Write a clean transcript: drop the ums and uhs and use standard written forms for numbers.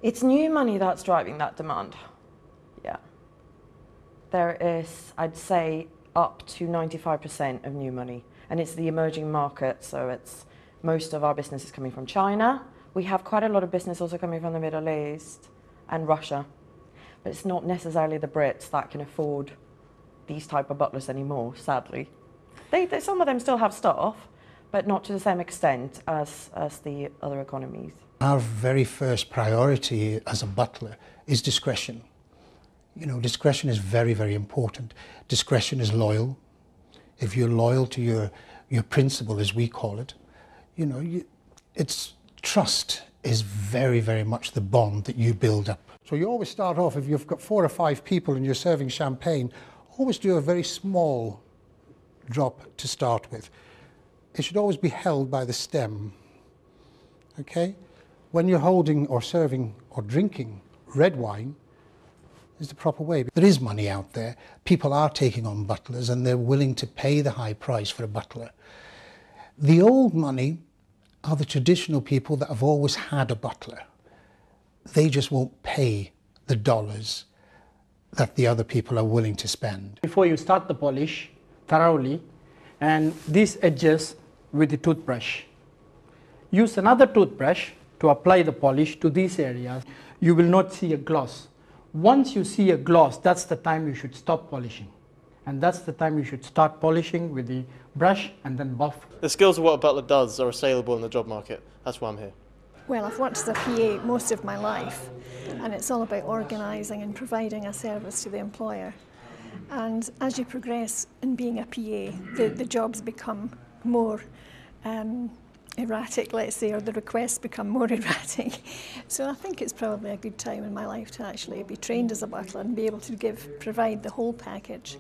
It's new money that's driving that demand. Yeah. There is, I'd say, up to 95% of new money. And it's the emerging market, so it's most of our business is coming from China. We have quite a lot of business also coming from the Middle East and Russia. But it's not necessarily the Brits that can afford these type of butlers anymore, sadly. Some of them still have staff, but not to the same extent as the other economies. Our very first priority as a butler is discretion. You know, discretion is very, very important. Discretion is loyal. If you're loyal to your principle, as we call it, you know, it's trust is very, very much the bond that you build up. So you always start off, if you've got 4 or 5 people and you're serving champagne, always do a very small drop to start with. It should always be held by the stem, okay? When you're holding or serving or drinking red wine is the proper way. There is money out there. People are taking on butlers and they're willing to pay the high price for a butler. The old money are the traditional people that have always had a butler. They just won't pay the dollars that the other people are willing to spend. Before you start the polish thoroughly, and these edges with the toothbrush. Use another toothbrush to apply the polish to these areas. You will not see a gloss. Once you see a gloss, that's the time you should stop polishing. And that's the time you should start polishing with the brush and then buff. The skills of what a butler does are assailable in the job market. That's why I'm here. Well, I've worked as a PA most of my life, and it's all about organising and providing a service to the employer. And as you progress in being a PA, the jobs become more erratic, let's say, or the requests become more erratic. So I think it's probably a good time in my life to actually be trained as a butler and be able to provide the whole package.